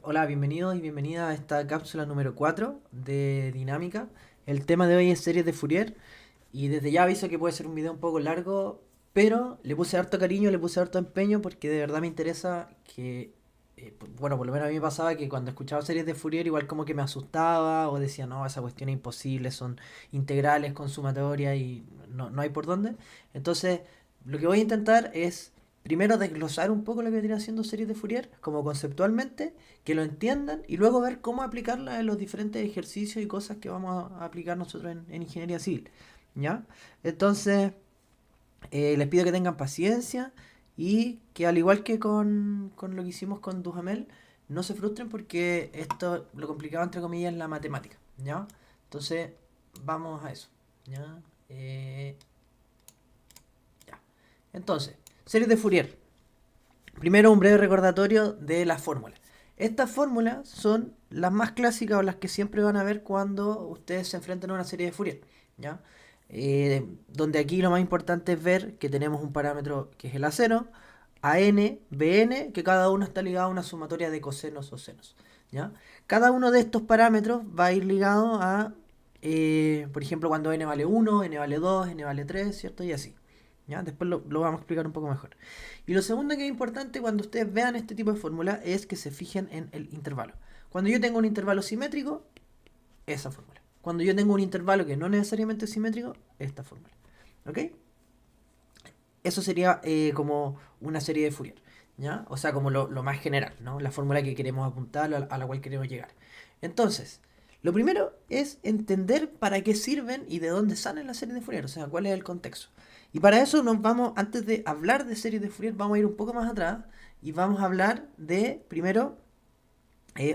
Hola, bienvenidos y bienvenida a esta cápsula número 4 de Dinámica. El tema de hoy es series de Fourier y desde ya aviso que puede ser un video un poco largo, pero le puse harto cariño, le puse harto empeño porque de verdad me interesa que, bueno, por lo menos a mí me pasaba que cuando escuchaba series de Fourier igual como que me asustaba o decía, no, esa cuestión es imposible, son integrales con sumatoria y no hay por dónde. Entonces, lo que voy a intentar es primero desglosar un poco lo que viene haciendo series de Fourier, como conceptualmente, que lo entiendan y luego ver cómo aplicarla en los diferentes ejercicios y cosas que vamos a aplicar nosotros en ingeniería civil. ¿Ya? Entonces, les pido que tengan paciencia y que al igual que con lo que hicimos con Duhamel, no se frustren porque esto, lo complicado entre comillas, es la matemática. ¿Ya? Entonces, vamos a eso. ¿Ya? Ya. Entonces, series de Fourier. Primero, un breve recordatorio de las fórmulas. Estas fórmulas son las más clásicas o las que siempre van a ver cuando ustedes se enfrentan a una serie de Fourier. ¿Ya? Donde aquí lo más importante es ver que tenemos un parámetro que es el A0, AN, BN, que cada uno está ligado a una sumatoria de cosenos o senos. ¿Ya? Cada uno de estos parámetros va a ir ligado a, por ejemplo, cuando n vale 1, n vale 2, n vale 3, ¿cierto? Y así. ¿Ya? Después lo vamos a explicar un poco mejor. Y lo segundo que es importante cuando ustedes vean este tipo de fórmula es que se fijen en el intervalo. Cuando yo tengo un intervalo simétrico, esa fórmula. Cuando yo tengo un intervalo que no necesariamente es simétrico, esta fórmula. ¿Ok? Eso sería como una serie de Fourier. ¿Ya? O sea, como lo más general, ¿no? La fórmula que queremos apuntar, a la cual queremos llegar. Entonces, lo primero es entender para qué sirven y de dónde salen las series de Fourier, o sea, cuál es el contexto. Y para eso nos vamos, antes de hablar de series de Fourier, vamos a ir un poco más atrás y vamos a hablar de, primero,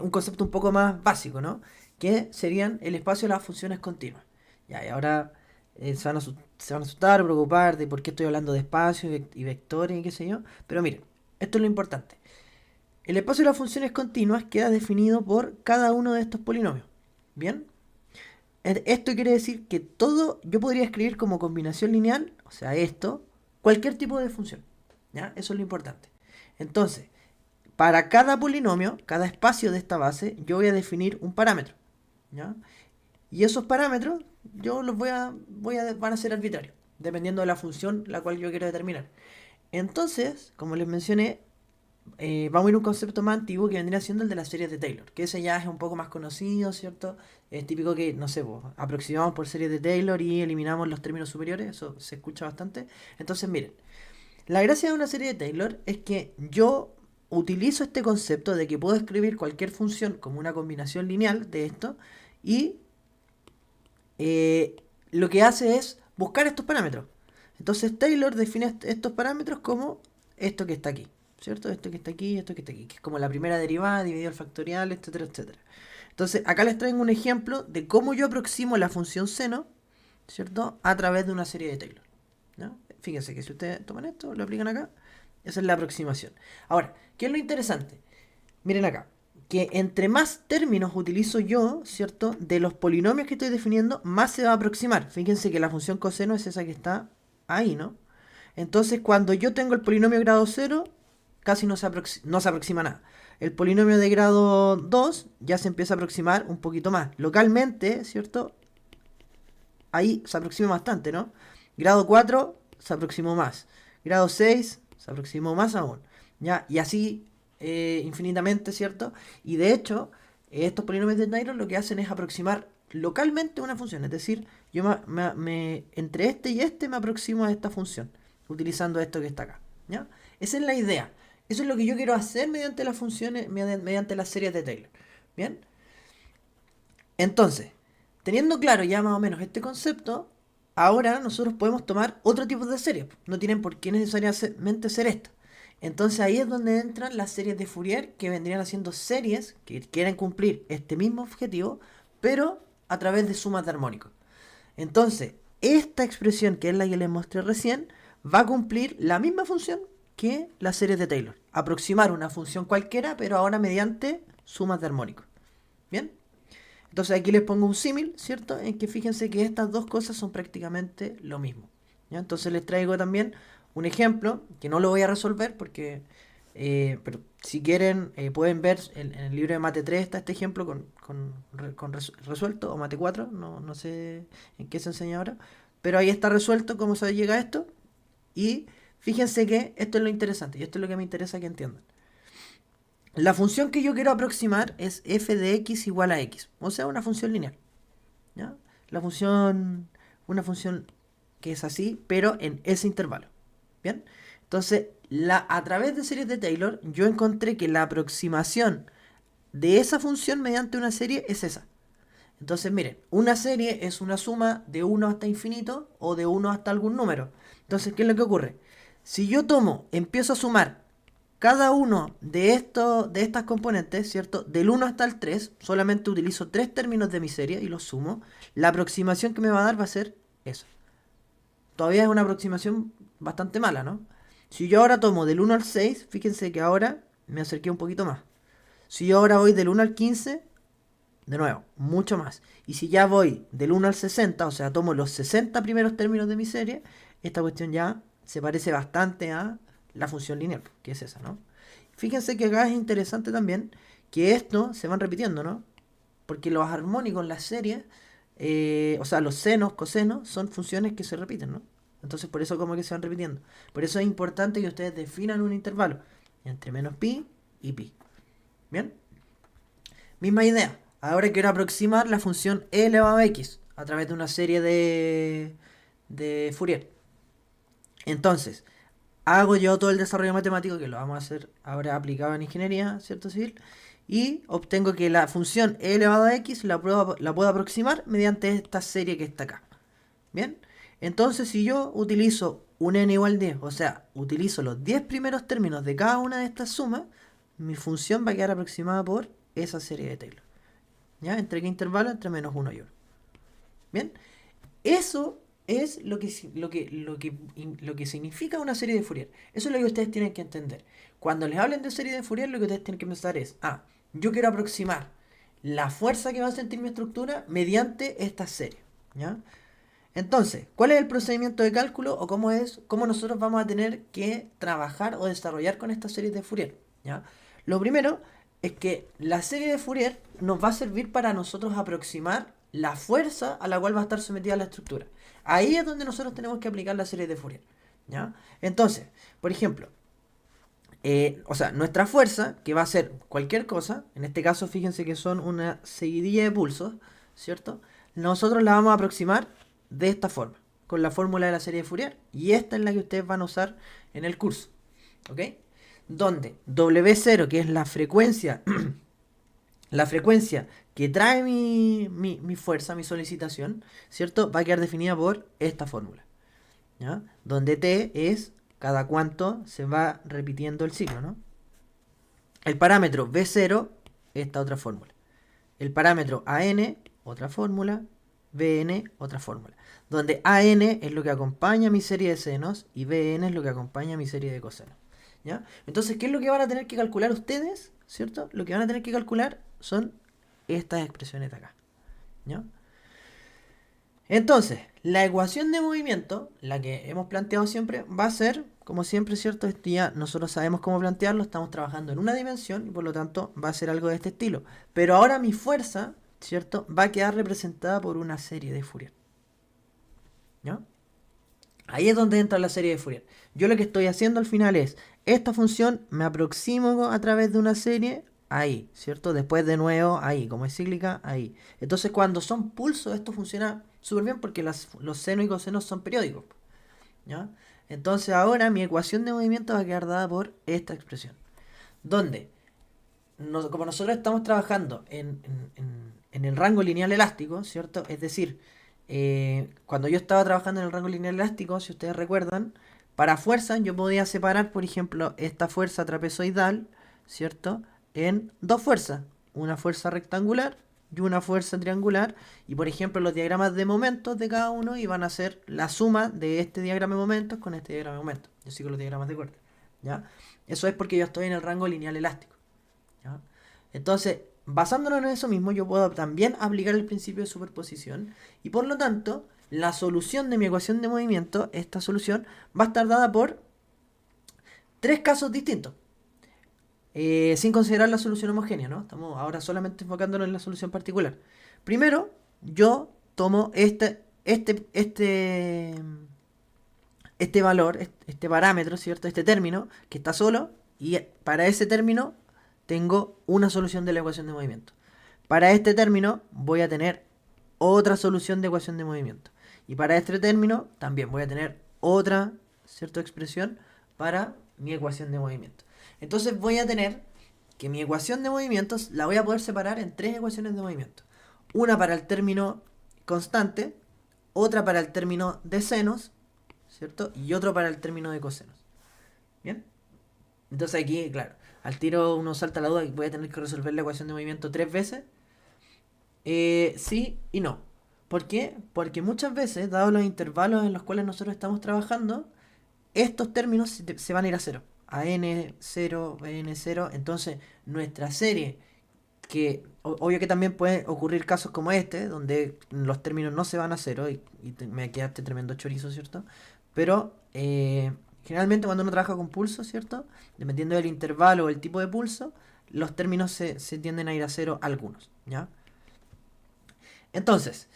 un concepto un poco más básico, ¿no? Que serían el espacio de las funciones continuas. Ya, y ahora se van a asustar, preocupar de por qué estoy hablando de espacio y vectores y qué sé yo. Pero miren, esto es lo importante. El espacio de las funciones continuas queda definido por cada uno de estos polinomios. ¿Bien? Esto quiere decir que todo, yo podría escribir como combinación lineal, o sea, esto, cualquier tipo de función. ¿Ya? Eso es lo importante. Entonces, para cada polinomio, cada espacio de esta base, yo voy a definir un parámetro. ¿Ya? Y esos parámetros yo los van a ser arbitrarios, dependiendo de la función la cual yo quiero determinar. Entonces, como les mencioné, vamos a ir a un concepto más antiguo que vendría siendo el de las series de Taylor, que ese ya es un poco más conocido, ¿cierto? Es típico que, no sé, pues, aproximamos por series de Taylor y eliminamos los términos superiores, eso se escucha bastante. Entonces, miren, la gracia de una serie de Taylor es que yo utilizo este concepto de que puedo escribir cualquier función como una combinación lineal de esto y lo que hace es buscar estos parámetros. Entonces Taylor define estos parámetros como esto que está aquí, ¿cierto? Esto que está aquí, esto que está aquí, que es como la primera derivada dividido al factorial, etcétera, etcétera. Entonces acá les traigo un ejemplo de cómo yo aproximo la función seno, ¿cierto? A través de una serie de Taylor. ¿No? Fíjense que si ustedes toman esto, lo aplican acá, esa es la aproximación. Ahora, ¿qué es lo interesante? Miren acá, que entre más términos utilizo yo, ¿cierto? De los polinomios que estoy definiendo, más se va a aproximar. Fíjense que la función coseno es esa que está ahí, ¿no? Entonces, cuando yo tengo el polinomio de grado cero, casi no se aproxima nada. El polinomio de grado 2 ya se empieza a aproximar un poquito más. Localmente, ¿cierto? Ahí se aproxima bastante, ¿no? Grado 4 se aproximó más. Grado 6 se aproximó más aún. ¿Ya? Y así infinitamente, ¿cierto? Y de hecho, estos polinomios de Taylor lo que hacen es aproximar localmente una función. Es decir, yo entre este y este me aproximo a esta función, utilizando esto que está acá. ¿Ya? Esa es la idea. Eso es lo que yo quiero hacer mediante las funciones, mediante las series de Taylor. ¿Bien? Entonces, teniendo claro ya más o menos este concepto, ahora nosotros podemos tomar otro tipo de series. No tienen por qué necesariamente ser esta. Entonces ahí es donde entran las series de Fourier, que vendrían haciendo series que quieren cumplir este mismo objetivo, pero a través de sumas de armónicos. Entonces, esta expresión, que es la que les mostré recién, va a cumplir la misma función que las series de Taylor. Aproximar una función cualquiera, pero ahora mediante sumas de armónicos. ¿Bien? Entonces aquí les pongo un símil, ¿cierto? En que fíjense que estas dos cosas son prácticamente lo mismo. ¿Ya? Entonces les traigo también un ejemplo, que no lo voy a resolver porque Pero si quieren, pueden ver en el libro de Mate 3 está este ejemplo resuelto, o Mate 4, no sé en qué se enseña ahora, pero ahí está resuelto cómo se llega a esto. Y fíjense que esto es lo interesante, y esto es lo que me interesa que entiendan. La función que yo quiero aproximar es f de x igual a x, o sea, una función lineal. ¿Ya? Una función que es así, pero en ese intervalo. ¿Bien? Entonces, a través de series de Taylor, yo encontré que la aproximación de esa función mediante una serie es esa. Entonces, miren, una serie es una suma de 1 hasta infinito o de 1 hasta algún número. Entonces, ¿qué es lo que ocurre? Si yo empiezo a sumar cada uno de estas componentes, ¿cierto? Del 1 hasta el 3, solamente utilizo 3 términos de mi serie y los sumo. La aproximación que me va a dar va a ser esa. Todavía es una aproximación bastante mala, ¿no? Si yo ahora tomo del 1 al 6, fíjense que ahora me acerqué un poquito más. Si yo ahora voy del 1 al 15, de nuevo, mucho más. Y si ya voy del 1 al 60, o sea, tomo los 60 primeros términos de mi serie, esta cuestión ya se parece bastante a la función lineal, que es esa, ¿no? Fíjense que acá es interesante también que esto se van repitiendo, ¿no? Porque los armónicos en las series, o sea, los senos, cosenos, son funciones que se repiten, ¿no? Entonces por eso como que se van repitiendo. Por eso es importante que ustedes definan un intervalo entre menos pi y pi. ¿Bien? Misma idea. Ahora quiero aproximar la función e elevado a x a través de una serie de Fourier. Entonces, hago yo todo el desarrollo matemático, que lo vamos a hacer ahora aplicado en ingeniería, ¿cierto, civil? Y obtengo que la función e elevado a x la puedo aproximar mediante esta serie que está acá. ¿Bien? Entonces, si yo utilizo un n igual 10, o sea, utilizo los 10 primeros términos de cada una de estas sumas, mi función va a quedar aproximada por esa serie de Taylor. ¿Ya? ¿Entre qué intervalo? Entre menos 1 y 1. ¿Bien? Eso es lo que significa una serie de Fourier. Eso es lo que ustedes tienen que entender. Cuando les hablen de serie de Fourier, lo que ustedes tienen que pensar es, yo quiero aproximar la fuerza que va a sentir mi estructura mediante esta serie. ¿Ya? Entonces, ¿cuál es el procedimiento de cálculo o cómo nosotros vamos a tener que trabajar o desarrollar con esta serie de Fourier? ¿Ya? Lo primero es que la serie de Fourier nos va a servir para nosotros aproximar la fuerza a la cual va a estar sometida la estructura. Ahí es donde nosotros tenemos que aplicar la serie de Fourier. ¿Ya? Entonces, por ejemplo, nuestra fuerza, que va a ser cualquier cosa, en este caso fíjense que son una seguidilla de pulsos, ¿cierto? Nosotros la vamos a aproximar de esta forma, con la fórmula de la serie de Fourier, y esta es la que ustedes van a usar en el curso, ¿ok? Donde W0, que es la frecuencia, la frecuencia que trae mi fuerza, mi solicitación, ¿cierto? Va a quedar definida por esta fórmula, ¿ya? Donde T es cada cuánto se va repitiendo el ciclo, ¿no? El parámetro V0, esta otra fórmula. El parámetro AN, otra fórmula. Bn, otra fórmula. Donde AN es lo que acompaña mi serie de senos y Bn es lo que acompaña mi serie de cosenos. ¿Ya? Entonces, ¿qué es lo que van a tener que calcular ustedes? ¿Cierto? Lo que van a tener que calcular son estas expresiones de acá. ¿Ya? Entonces, la ecuación de movimiento, la que hemos planteado siempre, va a ser, como siempre, ¿cierto? Este ya nosotros sabemos cómo plantearlo, estamos trabajando en una dimensión y por lo tanto va a ser algo de este estilo. Pero ahora mi fuerza, ¿cierto? Va a quedar representada por una serie de Fourier. ¿Ya? Ahí es donde entra la serie de Fourier. Yo lo que estoy haciendo al final es, esta función me aproximo a través de una serie, ahí, ¿cierto? Después de nuevo, ahí, como es cíclica, ahí. Entonces cuando son pulsos, esto funciona súper bien porque los senos y cosenos son periódicos. ¿Ya? Entonces ahora mi ecuación de movimiento va a quedar dada por esta expresión. Donde, como nosotros estamos trabajando en el rango lineal elástico, ¿cierto? Es decir, cuando yo estaba trabajando en el rango lineal elástico, si ustedes recuerdan, para fuerza yo podía separar, por ejemplo, esta fuerza trapezoidal, ¿cierto? En dos fuerzas, una fuerza rectangular y una fuerza triangular, y por ejemplo los diagramas de momentos de cada uno iban a ser la suma de este diagrama de momentos con este diagrama de momentos. Yo sigo los diagramas de cuerda, ¿ya? Eso es porque yo estoy en el rango lineal elástico, ¿ya? Entonces, basándonos en eso mismo, yo puedo también aplicar el principio de superposición y por lo tanto, la solución de mi ecuación de movimiento, esta solución, va a estar dada por tres casos distintos. sin considerar la solución homogénea, ¿no? Estamos ahora solamente enfocándonos en la solución particular. Primero, yo tomo este valor, este parámetro, ¿cierto? Este término que está solo, y para ese término tengo una solución de la ecuación de movimiento. Para este término voy a tener otra solución de ecuación de movimiento. Y para este término también voy a tener otra, ¿cierto? Expresión para mi ecuación de movimiento. Entonces voy a tener que mi ecuación de movimientos la voy a poder separar en tres ecuaciones de movimiento. Una para el término constante, otra para el término de senos, ¿cierto? Y otro para el término de cosenos. ¿Bien? Entonces aquí, claro, al tiro uno salta la duda y voy a tener que resolver la ecuación de movimiento tres veces. Sí y no. ¿Por qué? Porque muchas veces, dado los intervalos en los cuales nosotros estamos trabajando, estos términos se van a ir a cero. A n0, n0. Entonces, nuestra serie, que obvio que también puede ocurrir casos como este, donde los términos no se van a cero y me quedaste tremendo chorizo, ¿cierto? Pero generalmente cuando uno trabaja con pulso, ¿cierto? Dependiendo del intervalo o el tipo de pulso, los términos se tienden a ir a cero algunos, ¿ya? Entonces,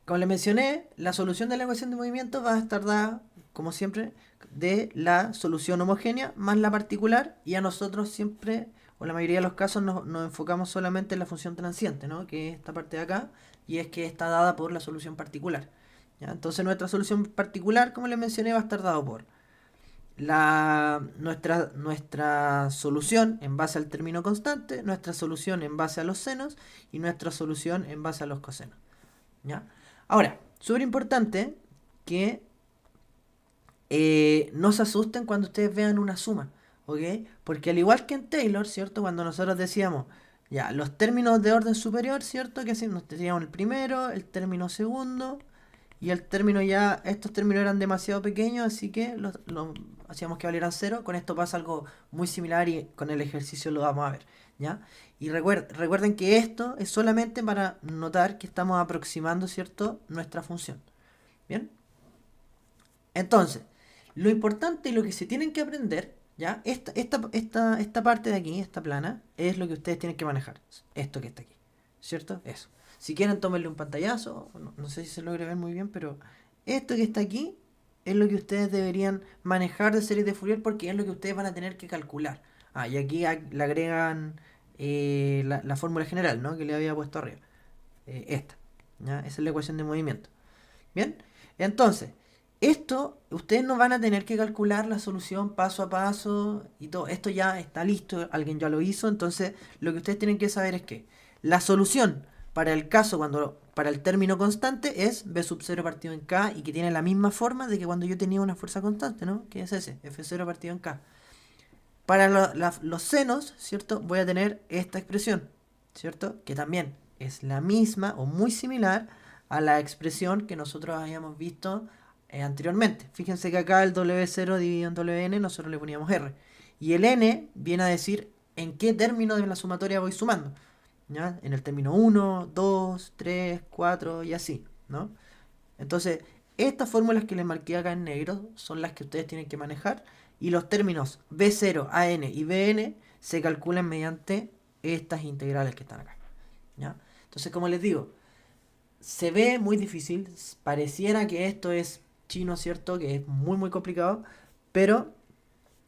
como les mencioné, la solución de la ecuación de movimiento va a estar dada, como siempre, de la solución homogénea más la particular, y a nosotros siempre, o en la mayoría de los casos, nos enfocamos solamente en la función transiente, ¿no? Que es esta parte de acá, y es que está dada por la solución particular. ¿Ya? Entonces nuestra solución particular, como les mencioné, va a estar dado por nuestra solución en base al término constante, nuestra solución en base a los senos y nuestra solución en base a los cosenos. ¿Ya? Ahora, súper importante que no se asusten cuando ustedes vean una suma, ¿ok? Porque al igual que en Taylor, ¿cierto? Cuando nosotros decíamos, ya, los términos de orden superior, ¿cierto? Que nos teníamos el primero, el término segundo, y el término ya, estos términos eran demasiado pequeños, así que los hacíamos que valieran cero. Con esto pasa algo muy similar y con el ejercicio lo vamos a ver, ¿ya? Y recuerden que esto es solamente para notar que estamos aproximando, ¿cierto? Nuestra función. ¿Bien? Entonces, lo importante y lo que se tienen que aprender, ¿ya? Esta parte de aquí, esta plana, es lo que ustedes tienen que manejar. Esto que está aquí, ¿cierto? Eso. Si quieren, tómenle un pantallazo. No sé si se logra ver muy bien, pero esto que está aquí es lo que ustedes deberían manejar de series de Fourier, porque es lo que ustedes van a tener que calcular. Ah, y aquí le agregan la fórmula general, ¿no? Que le había puesto arriba. Esta. ¿Ya? Esa es la ecuación de movimiento. Bien, entonces, esto ustedes no van a tener que calcular la solución paso a paso y todo. Esto ya está listo, alguien ya lo hizo. Entonces, lo que ustedes tienen que saber es que la solución para el caso, para el término constante, es B sub 0 partido en K, y que tiene la misma forma de que cuando yo tenía una fuerza constante, ¿no? Que es ese, F0 partido en K. Para los senos, ¿cierto? Voy a tener esta expresión, ¿cierto? Que también es la misma o muy similar a la expresión que nosotros habíamos visto anteriormente. Fíjense que acá el W0 dividido en WN nosotros le poníamos R. Y el N viene a decir en qué término de la sumatoria voy sumando. ¿Ya? En el término 1, 2, 3, 4 y así, ¿no? Entonces, estas fórmulas que les marqué acá en negro son las que ustedes tienen que manejar, y los términos B0, AN y BN se calculan mediante estas integrales que están acá, ¿ya? Entonces, como les digo, se ve muy difícil, pareciera que esto es chino, ¿cierto? Que es muy muy complicado, pero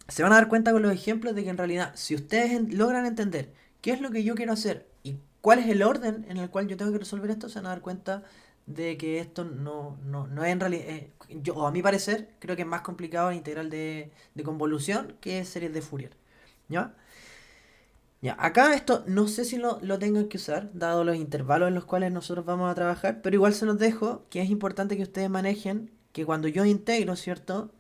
se van a dar cuenta con los ejemplos de que en realidad, si ustedes logran entender qué es lo que yo quiero hacer y cuál es el orden en el cual yo tengo que resolver esto, se van a dar cuenta de que esto no es en realidad, yo, o a mi parecer, creo que es más complicado la integral de convolución que series de Fourier, ¿ya? Ya, acá esto no sé si lo tengan que usar, dado los intervalos en los cuales nosotros vamos a trabajar, pero igual se los dejo, que es importante que ustedes manejen que cuando yo integro, ¿cierto?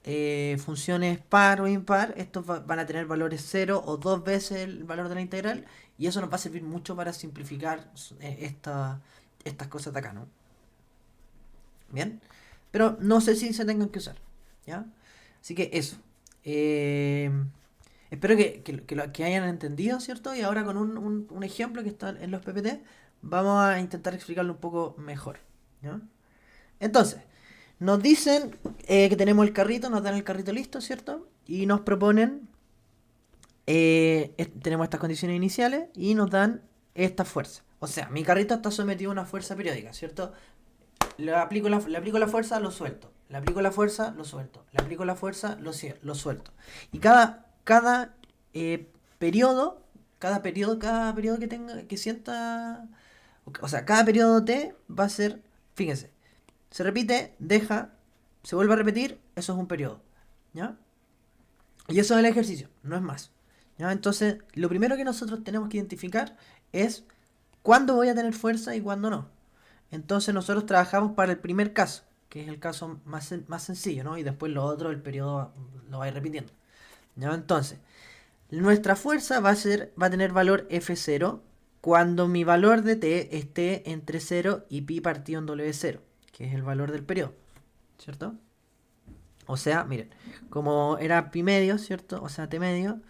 Funciones par o impar, estos van a tener valores cero o dos veces el valor de la integral, y eso nos va a servir mucho para simplificar estas cosas de acá, ¿no? Bien, pero no sé si se tengan que usar, ¿ya? Así que eso. Eh, Espero que hayan entendido, ¿cierto? Y ahora con un ejemplo que está en los PPT, vamos a intentar explicarlo un poco mejor, ¿ya? Entonces, nos dicen que tenemos el carrito, nos dan el carrito listo, ¿cierto? Y nos proponen tenemos estas condiciones iniciales y nos dan esta fuerza. O sea, mi carrito está sometido a una fuerza periódica, ¿cierto? Le aplico la fuerza, lo suelto. Le aplico la fuerza, lo suelto. Le aplico la fuerza, lo suelto. Y cada periodo, cada periodo que tenga, que sienta, o sea, cada periodo T va a ser, fíjense, se repite, deja, se vuelve a repetir, eso es un periodo, ¿ya? Y eso es el ejercicio, no es más, ¿ya? Entonces, lo primero que nosotros tenemos que identificar es cuándo voy a tener fuerza y cuándo no. Entonces nosotros trabajamos para el primer caso, que es el caso más sencillo, ¿no? Y después lo otro, el periodo lo va a ir repitiendo, ¿ya? Entonces, nuestra fuerza va a tener valor F0 cuando mi valor de T esté entre 0 y pi partido en W0, que es el valor del periodo, ¿cierto? O sea, miren, como era pi medio, ¿cierto? O sea, T medio,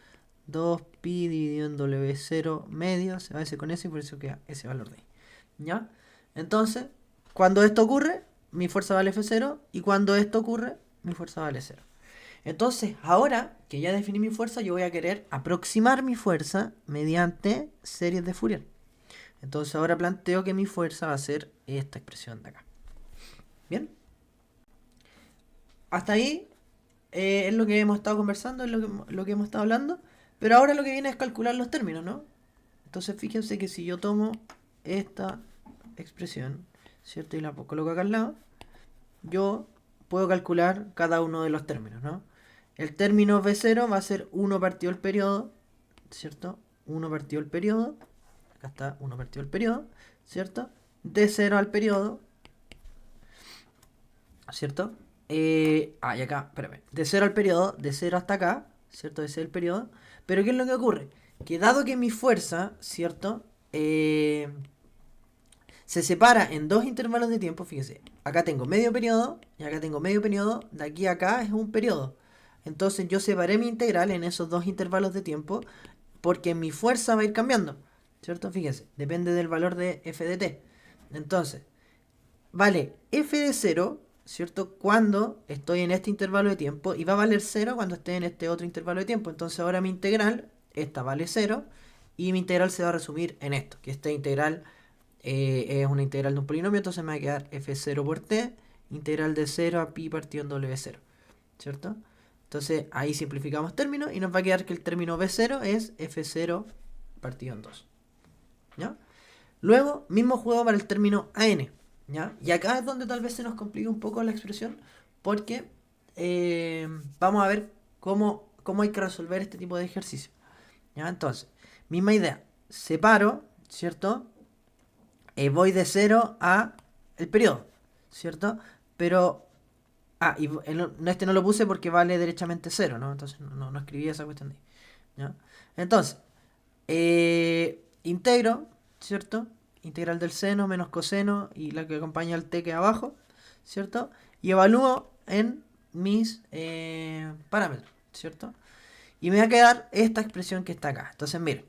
2pi dividido en W0 medio, se va a hacer con eso y por eso queda ese valor de ahí, ¿ya? Entonces, cuando esto ocurre, mi fuerza vale F0 y cuando esto ocurre, mi fuerza vale 0. Entonces, ahora que ya definí mi fuerza, yo voy a querer aproximar mi fuerza mediante series de Fourier. Entonces ahora planteo que mi fuerza va a ser esta expresión de acá. ¿Bien? Hasta ahí es lo que hemos estado conversando, es lo que hemos estado hablando. Pero ahora lo que viene es calcular los términos, ¿no? Entonces fíjense que si yo tomo esta expresión, ¿cierto? Y la coloco acá al lado, yo puedo calcular cada uno de los términos, ¿no? El término V0 va a ser 1 partido el periodo, ¿cierto? 1 partido el periodo, acá está 1 partido el periodo, ¿cierto? D0 al periodo, ¿cierto? Y acá, espérame, de 0 al periodo, de 0 hasta acá, ¿cierto? Ese es el periodo. Pero ¿qué es lo que ocurre? Que dado que mi fuerza, ¿cierto? Se separa en dos intervalos de tiempo, fíjese, acá tengo medio periodo y acá tengo medio periodo, de aquí a acá es un periodo. Entonces yo separé mi integral en esos dos intervalos de tiempo porque mi fuerza va a ir cambiando, ¿cierto? Fíjese, depende del valor de f de t. Entonces, vale f de 0, ¿cierto? Cuando estoy en este intervalo de tiempo y va a valer 0 cuando esté en este otro intervalo de tiempo. Entonces ahora mi integral, esta vale 0 y mi integral se va a resumir en esto, que esta integral es una integral de un polinomio, entonces me va a quedar f0 por t, integral de 0 a pi partido en w0, ¿cierto? Entonces ahí simplificamos términos y nos va a quedar que el término b0 es f0 partido en 2, ¿ya? Luego, mismo juego para el término an, ¿ya? Y acá es donde tal vez se nos complica un poco la expresión, porque vamos a ver cómo hay que resolver este tipo de ejercicio, ¿ya? Entonces, misma idea, separo, ¿cierto? Voy de 0 a el periodo, ¿cierto? Pero, y este no lo puse porque vale derechamente 0, ¿no? Entonces no escribí esa cuestión de ahí, ¿ya? Entonces, integro, ¿cierto? Integral del seno menos coseno y la que acompaña al t que abajo, ¿cierto? Y evalúo en mis parámetros, ¿cierto? Y me va a quedar esta expresión que está acá. Entonces, miren,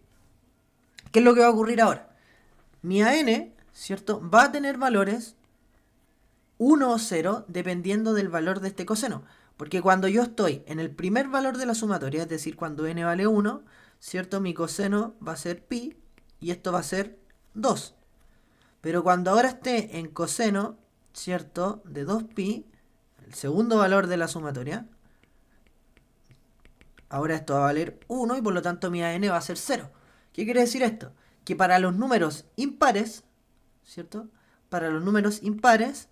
¿qué es lo que va a ocurrir ahora? Mi an, ¿cierto? Va a tener valores 1 o 0 dependiendo del valor de este coseno. Porque cuando yo estoy en el primer valor de la sumatoria, es decir, cuando n vale 1, ¿cierto? Mi coseno va a ser pi y esto va a ser 2. Pero cuando ahora esté en coseno, ¿cierto? De 2pi, el segundo valor de la sumatoria, ahora esto va a valer 1 y por lo tanto mi an va a ser 0. ¿Qué quiere decir esto? Que para los números impares, ¿cierto? Para los números impares,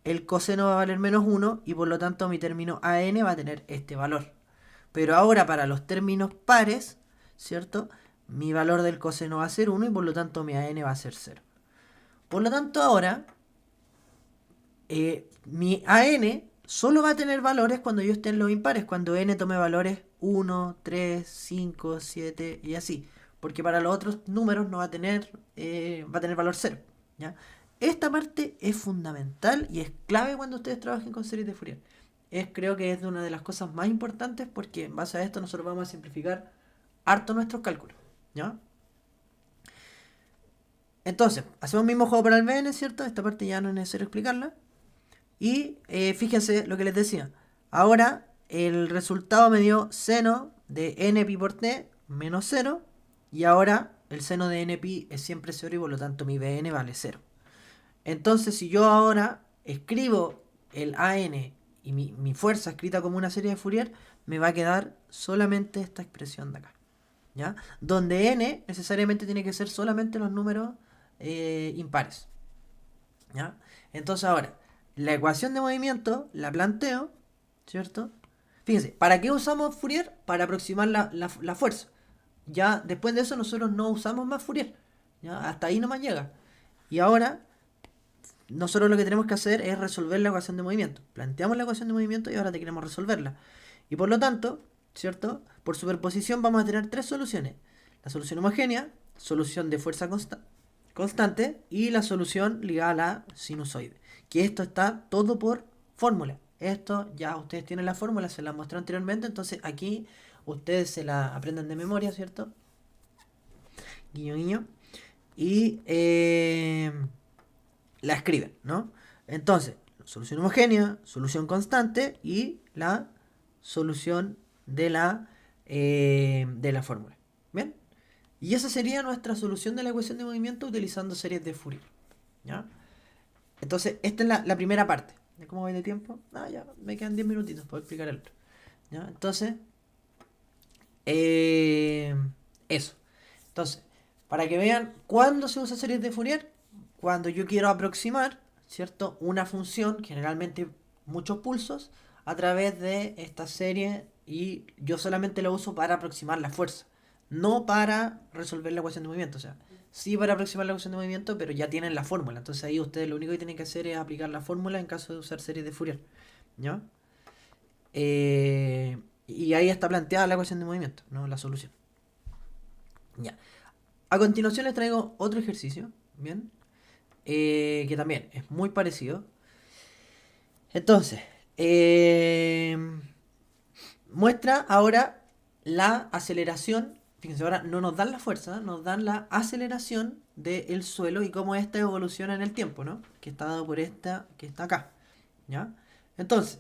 el coseno va a valer menos 1 y por lo tanto mi término an va a tener este valor. Pero ahora para los términos pares, ¿cierto? Mi valor del coseno va a ser 1 y por lo tanto mi an va a ser 0. Por lo tanto ahora, mi an solo va a tener valores cuando yo esté en los impares, cuando n tome valores 1, 3, 5, 7 y así. Porque para los otros números no va a tener, valor 0, ¿ya? Esta parte es fundamental y es clave cuando ustedes trabajen con series de Fourier. Creo que es una de las cosas más importantes porque en base a esto nosotros vamos a simplificar harto nuestros cálculos, ¿ya? Entonces, hacemos el mismo juego para el Vn, ¿cierto? Esta parte ya no es necesario explicarla. Y fíjense lo que les decía. Ahora el resultado me dio seno de n pi por t menos 0. Y ahora el seno de npi es siempre 0 y por lo tanto mi bn vale 0. Entonces si yo ahora escribo el an y mi fuerza escrita como una serie de Fourier, me va a quedar solamente esta expresión de acá, ¿ya? Donde n necesariamente tiene que ser solamente los números impares, ¿ya? Entonces ahora, la ecuación de movimiento la planteo, ¿cierto? Fíjense, ¿para qué usamos Fourier? Para aproximar la fuerza. Ya después de eso nosotros no usamos más Fourier, ¿ya? Hasta ahí nomás llega. Y ahora nosotros lo que tenemos que hacer es resolver la ecuación de movimiento. Planteamos la ecuación de movimiento y ahora te queremos resolverla. Y por lo tanto, ¿cierto? Por superposición vamos a tener tres soluciones. La solución homogénea, solución de fuerza constante y la solución ligada a la sinusoide. Que esto está todo por fórmula. Esto ya ustedes tienen la fórmula, se la mostré anteriormente, entonces aquí ustedes se la aprenden de memoria, ¿cierto? Guiño, guiño. Y la escriben, ¿no? Entonces, solución homogénea, solución constante y la solución de la fórmula. ¿Bien? Y esa sería nuestra solución de la ecuación de movimiento utilizando series de Fourier, ¿ya? Entonces, esta es la primera parte. ¿Cómo voy de tiempo? Ya, me quedan 10 minutitos para explicar el otro, ¿ya? Entonces, eso. Entonces, para que vean cuándo se usa series de Fourier, cuando yo quiero aproximar, ¿cierto? Una función, generalmente muchos pulsos, a través de esta serie y yo solamente lo uso para aproximar la fuerza, no para resolver la ecuación de movimiento. O sea, sí para aproximar la ecuación de movimiento, pero ya tienen la fórmula. Entonces ahí ustedes lo único que tienen que hacer es aplicar la fórmula en caso de usar series de Fourier, ¿ya? Y ahí está planteada la ecuación de movimiento, ¿no? La solución. Ya. A continuación les traigo otro ejercicio, ¿bien? Que también es muy parecido. Entonces, muestra ahora la aceleración. Fíjense, ahora no nos dan la fuerza, nos dan la aceleración del suelo y cómo esta evoluciona en el tiempo, ¿no? Que está dado por esta que está acá, ¿ya? Entonces,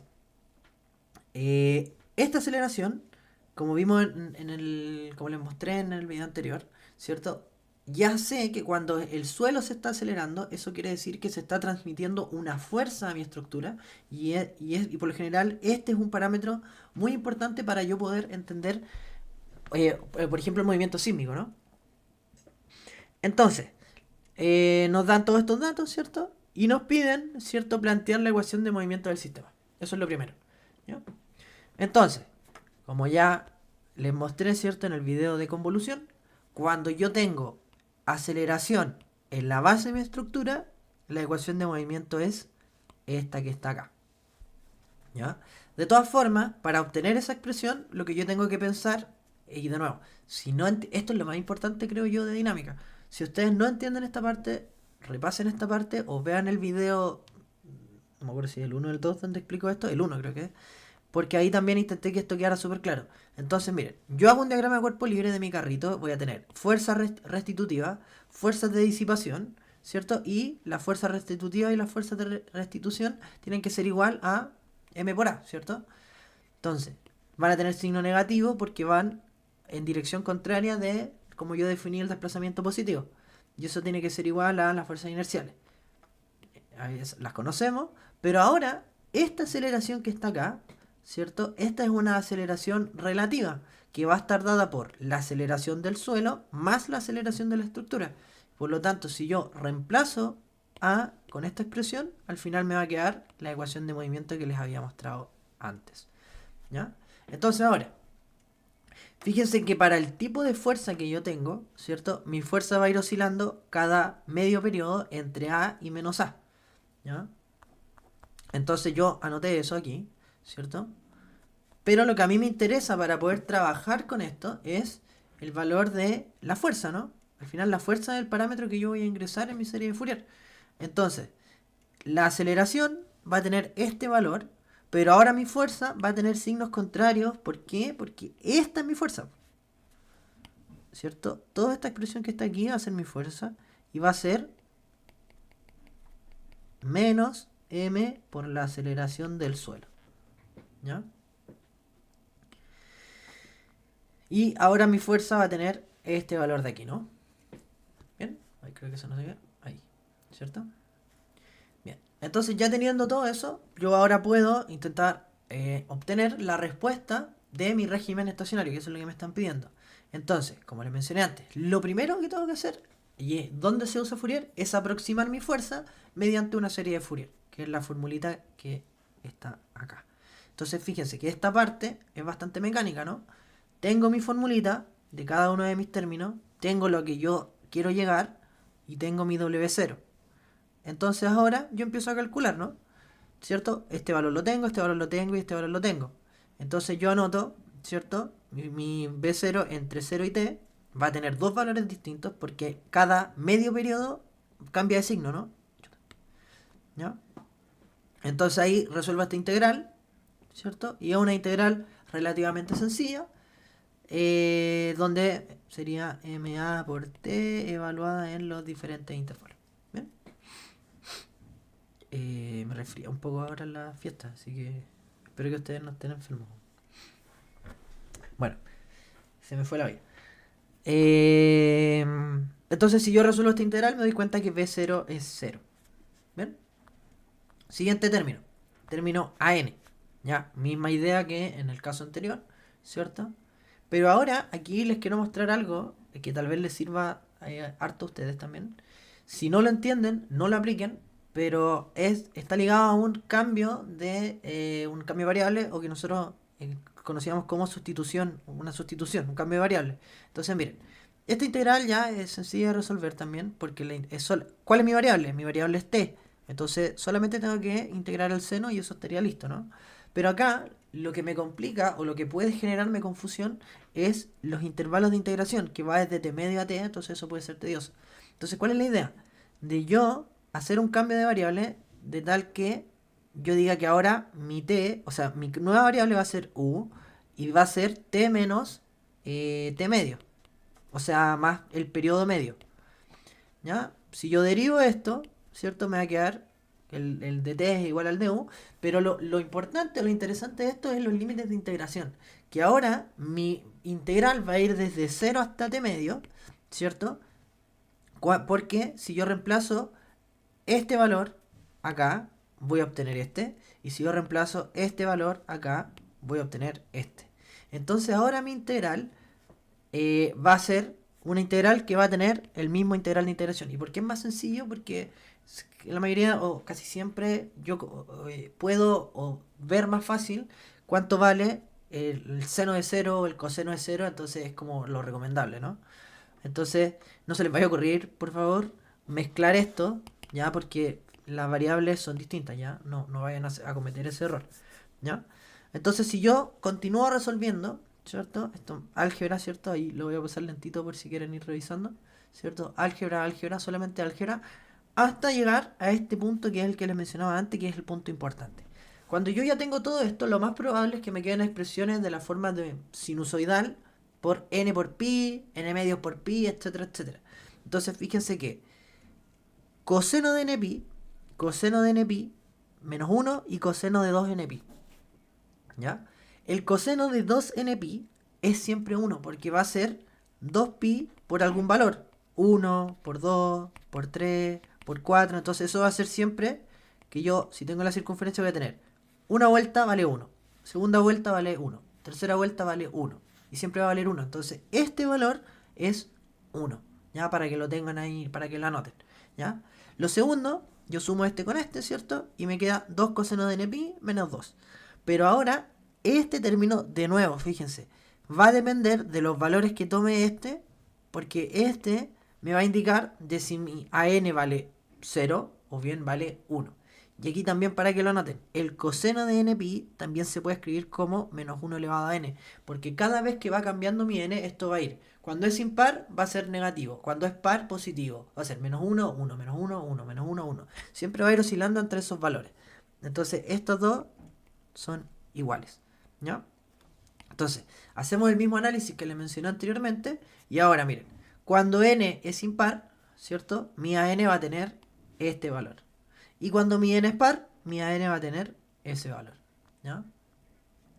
esta aceleración, como vimos como les mostré en el video anterior, ¿cierto? Ya sé que cuando el suelo se está acelerando, eso quiere decir que se está transmitiendo una fuerza a mi estructura y por lo general este es un parámetro muy importante para yo poder entender, por ejemplo, el movimiento sísmico, ¿no? Entonces, nos dan todos estos datos, ¿cierto? Y nos piden, ¿cierto?, plantear la ecuación de movimiento del sistema. Eso es lo primero, ¿ya? Entonces, como ya les mostré, ¿cierto?, en el video de convolución, cuando yo tengo aceleración en la base de mi estructura, la ecuación de movimiento es esta que está acá, ¿ya? De todas formas, para obtener esa expresión, lo que yo tengo que pensar, y de nuevo, si no esto es lo más importante, creo yo, de dinámica. Si ustedes no entienden esta parte, repasen esta parte o vean el video, no me acuerdo si es el 1 o el 2 donde explico esto, el 1 creo que es, porque ahí también intenté que esto quedara súper claro. Entonces, miren, yo hago un diagrama de cuerpo libre de mi carrito, voy a tener fuerza restitutiva, fuerzas de disipación, ¿cierto? Y la fuerza restitutiva y las fuerzas de restitución tienen que ser igual a m por a, ¿cierto? Entonces, van a tener signo negativo porque van en dirección contraria de como yo definí el desplazamiento positivo. Y eso tiene que ser igual a las fuerzas inerciales. Las conocemos, pero ahora esta aceleración que está acá, ¿cierto? Esta es una aceleración relativa que va a estar dada por la aceleración del suelo más la aceleración de la estructura. Por lo tanto, si yo reemplazo A con esta expresión, al final me va a quedar la ecuación de movimiento que les había mostrado antes, ¿ya? Entonces ahora, fíjense que para el tipo de fuerza que yo tengo, ¿cierto? Mi fuerza va a ir oscilando cada medio periodo entre A y menos A, ¿ya? Entonces yo anoté eso aquí, ¿cierto? Pero lo que a mí me interesa para poder trabajar con esto es el valor de la fuerza, ¿no? Al final la fuerza es el parámetro que yo voy a ingresar en mi serie de Fourier. Entonces, la aceleración va a tener este valor, pero ahora mi fuerza va a tener signos contrarios. ¿Por qué? Porque esta es mi fuerza, ¿cierto? Toda esta expresión que está aquí va a ser mi fuerza y va a ser menos m por la aceleración del suelo, ¿ya? Y ahora mi fuerza va a tener este valor de aquí, ¿no? Bien, ahí creo que eso no se ve. Ahí, ¿cierto? Bien, entonces ya teniendo todo eso, yo ahora puedo intentar obtener la respuesta de mi régimen estacionario, que eso es lo que me están pidiendo. Entonces, como les mencioné antes, lo primero que tengo que hacer, y es donde se usa Fourier, es aproximar mi fuerza mediante una serie de Fourier, que es la formulita que está acá. Entonces, fíjense que esta parte es bastante mecánica, ¿no? Tengo mi formulita de cada uno de mis términos, tengo lo que yo quiero llegar y tengo mi W0. Entonces ahora yo empiezo a calcular, ¿no? ¿Cierto? Este valor lo tengo, este valor lo tengo y este valor lo tengo. Entonces yo anoto, ¿cierto? Mi B0 entre 0 y T va a tener dos valores distintos porque cada medio periodo cambia de signo, ¿no? ¿Ya? Entonces ahí resuelvo esta integral, ¿cierto? Y es una integral relativamente sencilla, donde sería MA por T evaluada en los diferentes intervalos. ¿Bien? Me resfría un poco ahora en la fiesta, así que espero que ustedes no estén enfermos. Bueno, se me fue la vida. Entonces, si yo resuelvo esta integral, me doy cuenta que B0 es 0. ¿Bien? Siguiente término. Término AN. Ya, misma idea que en el caso anterior, ¿cierto? Pero ahora aquí les quiero mostrar algo que tal vez les sirva harto a ustedes también. Si no lo entienden, no lo apliquen, pero está ligado a un cambio de un cambio de variable o que nosotros conocíamos como sustitución, una sustitución, un cambio de variable. Entonces, miren, esta integral ya es sencilla de resolver también porque ¿cuál es mi variable? Mi variable es t. Entonces, solamente tengo que integrar el seno y eso estaría listo, ¿no? Pero acá lo que me complica o lo que puede generarme confusión es los intervalos de integración, que va desde t medio a t, entonces eso puede ser tedioso. Entonces, ¿cuál es la idea? De yo hacer un cambio de variable de tal que yo diga que ahora mi t, o sea, mi nueva variable va a ser u y va a ser t menos t medio, o sea, más el periodo medio. ¿Ya? Si yo derivo esto, ¿cierto? Me va a quedar el de t es igual al de u, pero lo importante, lo interesante de esto es los límites de integración. Que ahora mi integral va a ir desde 0 hasta t medio, ¿cierto? Porque si yo reemplazo este valor acá, voy a obtener este. Y si yo reemplazo este valor acá, voy a obtener este. Entonces ahora mi integral va a ser una integral que va a tener el mismo integral de integración. ¿Y por qué es más sencillo? Porque la mayoría o casi siempre yo puedo ver más fácil cuánto vale el seno de 0 o el coseno de 0, entonces es como lo recomendable, ¿no? Entonces no se les vaya a ocurrir, por favor, mezclar esto, ya, porque las variables son distintas, ya, no vayan a cometer ese error, ya. Entonces si yo continúo resolviendo, ¿cierto? Esto, álgebra, ¿cierto? Ahí lo voy a pasar lentito por si quieren ir revisando, ¿cierto? Álgebra, álgebra, solamente álgebra, hasta llegar a este punto que es el que les mencionaba antes, que es el punto importante. Cuando yo ya tengo todo esto, lo más probable es que me queden expresiones de la forma de sinusoidal por n por pi, n medio por pi, etcétera, etcétera. Entonces fíjense que coseno de npi menos 1 y coseno de 2npi. ¿Ya? El coseno de 2npi es siempre 1 porque va a ser 2pi por algún valor. 1 por 2 por 3 por 4. Entonces eso va a ser siempre que yo, si tengo la circunferencia, voy a tener una vuelta vale 1, segunda vuelta vale 1, tercera vuelta vale 1 y siempre va a valer 1. Entonces este valor es 1, ¿ya? Para que lo tengan ahí, para que lo anoten, ¿ya? Lo segundo, yo sumo este con este, ¿cierto? Y me queda 2 coseno de npi menos 2. Pero ahora, este término, de nuevo, fíjense, va a depender de los valores que tome este, porque este me va a indicar de si mi AN vale 0 o bien vale 1. Y aquí también para que lo anoten, el coseno de npi también se puede escribir como menos 1 elevado a n, porque cada vez que va cambiando mi n, esto va a ir. Cuando es impar, va a ser negativo. Cuando es par, positivo. Va a ser menos 1, 1, menos 1, 1, menos 1, 1. Siempre va a ir oscilando entre esos valores. Entonces, estos dos son iguales, ¿ya? Entonces, hacemos el mismo análisis que les mencioné anteriormente. Y ahora, miren, cuando n es impar, ¿cierto? Mi AN va a tener este valor. Y cuando mi n es par, mi AN va a tener ese valor, ¿ya?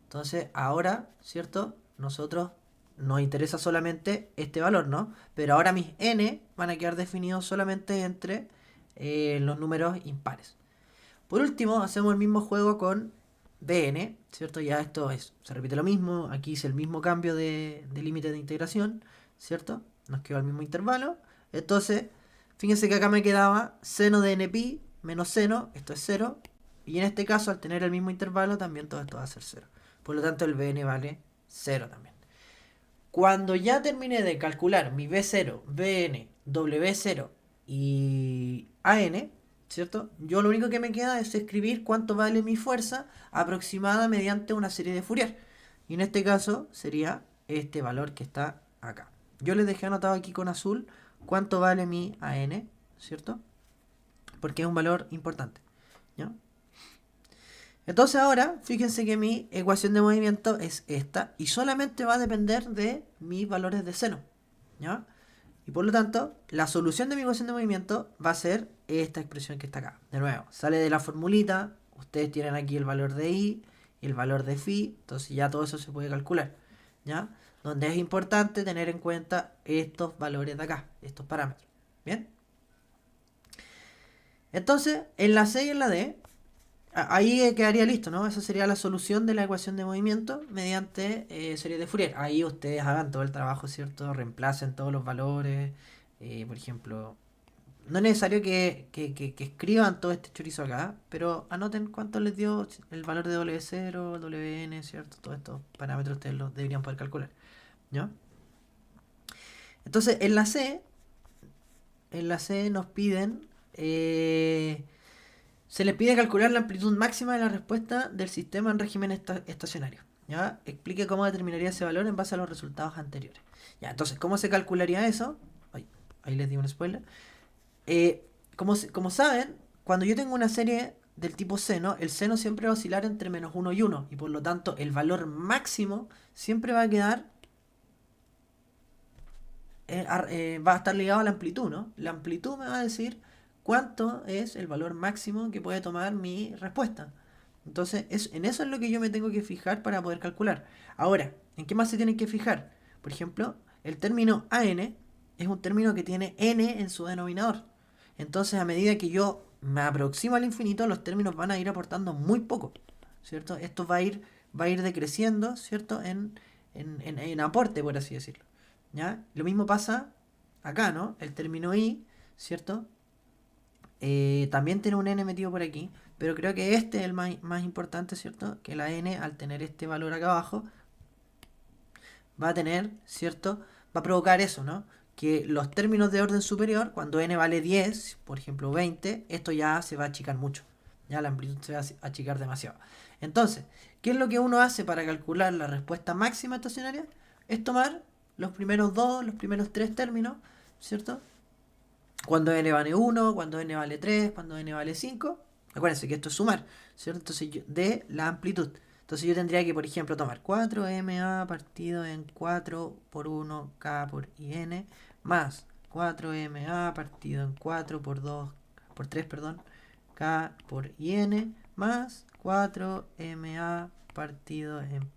Entonces, ahora, ¿cierto? Nosotros nos interesa solamente este valor, ¿no? Pero ahora mis n van a quedar definidos solamente entre los números impares. Por último, hacemos el mismo juego con bn, ¿cierto? Ya esto es, se repite lo mismo, aquí hice el mismo cambio de límite de integración, ¿cierto? Nos quedó el mismo intervalo. Entonces, fíjense que acá me quedaba seno de npi menos seno, esto es 0. Y en este caso, al tener el mismo intervalo, también todo esto va a ser 0. Por lo tanto, el bn vale 0 también. Cuando ya terminé de calcular mi B0, Bn, W0 y AN, ¿cierto? Yo lo único que me queda es escribir cuánto vale mi fuerza aproximada mediante una serie de Fourier. Y en este caso sería este valor que está acá. Yo les dejé anotado aquí con azul cuánto vale mi AN, ¿cierto? Porque es un valor importante, ¿ya? Entonces ahora, fíjense que mi ecuación de movimiento es esta y solamente va a depender de mis valores de seno, ¿ya? Y por lo tanto, la solución de mi ecuación de movimiento va a ser esta expresión que está acá. De nuevo, sale de la formulita, ustedes tienen aquí el valor de i y el valor de phi, entonces ya todo eso se puede calcular, ¿ya? Donde es importante tener en cuenta estos valores de acá, estos parámetros, ¿bien? Entonces, en la C y en la D, ahí quedaría listo, ¿no? Esa sería la solución de la ecuación de movimiento mediante serie de Fourier. Ahí ustedes hagan todo el trabajo, ¿cierto? Reemplacen todos los valores. Por ejemplo, no es necesario que escriban todo este chorizo acá, pero anoten cuánto les dio el valor de W0, WN, ¿cierto? Todos estos parámetros ustedes los deberían poder calcular, ¿no? Entonces, en la C nos piden... se les pide calcular la amplitud máxima de la respuesta del sistema en régimen estacionario. ¿Ya? Explique cómo determinaría ese valor en base a los resultados anteriores. Ya, entonces, ¿cómo se calcularía eso? Ay, ahí les di un spoiler. Como saben, cuando yo tengo una serie del tipo seno, el seno siempre va a oscilar entre menos 1 y 1. Y por lo tanto, el valor máximo siempre va a quedar... va a estar ligado a la amplitud, ¿no? La amplitud me va a decir cuánto es el valor máximo que puede tomar mi respuesta. Entonces, en eso es lo que yo me tengo que fijar para poder calcular. Ahora, ¿en qué más se tienen que fijar? Por ejemplo, el término AN es un término que tiene n en su denominador. Entonces, a medida que yo me aproximo al infinito, los términos van a ir aportando muy poco, ¿cierto? Esto va a ir decreciendo, ¿cierto? En aporte, por así decirlo. ¿Ya? Lo mismo pasa acá, ¿no? El término i, ¿cierto? También tiene un n metido por aquí, pero creo que este es el más importante, ¿cierto? Que la n, al tener este valor acá abajo, va a tener, ¿cierto? Va a provocar eso, ¿no? Que los términos de orden superior, cuando n vale 10, por ejemplo 20, esto ya se va a achicar mucho. Ya la amplitud se va a achicar demasiado. Entonces, ¿qué es lo que uno hace para calcular la respuesta máxima estacionaria? Es tomar los primeros dos, los primeros tres términos, ¿cierto? Cuando n vale 1, cuando n vale 3, cuando n vale 5. Acuérdense que esto es sumar, ¿cierto? Entonces, de la amplitud. Entonces yo tendría que, por ejemplo, tomar 4ma partido en 4 por 1 k por in más 4ma partido en 4 por 2 por 3, perdón, k por in más 4ma partido en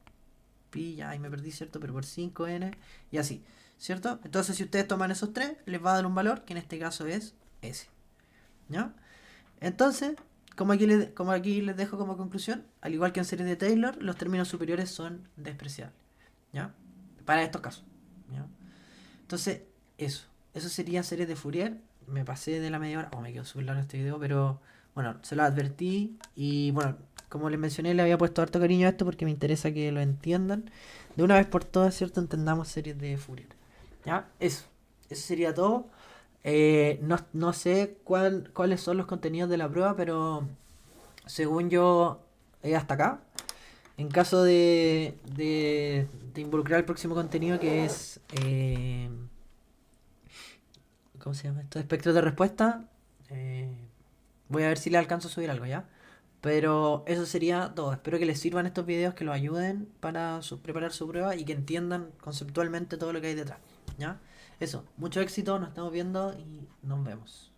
pi, ya ahí me perdí, ¿cierto? Pero por 5n y así, ¿cierto? Entonces si ustedes toman esos tres, les va a dar un valor que en este caso es ese, ¿ya? Entonces, como aquí les dejo como conclusión, al igual que en series de Taylor, los términos superiores son despreciables, ¿ya? Para estos casos, ¿ya? Entonces, eso sería series de Fourier. Me pasé de la media hora, me quedó súper largo este video, pero bueno, se lo advertí y bueno, como les mencioné, le había puesto harto cariño a esto porque me interesa que lo entiendan. De una vez por todas, ¿cierto? Entendamos series de Fourier, ¿ya? Eso sería todo. No sé cuáles son los contenidos de la prueba, pero según yo, hasta acá. En caso de involucrar el próximo contenido, que es... ¿cómo se llama esto? Espectro de respuesta. Voy a ver si le alcanzo a subir algo, ¿ya? Pero eso sería todo. Espero que les sirvan estos videos, que los ayuden para preparar su prueba y que entiendan conceptualmente todo lo que hay detrás, ¿ya? Eso, mucho éxito, nos estamos viendo y nos vemos.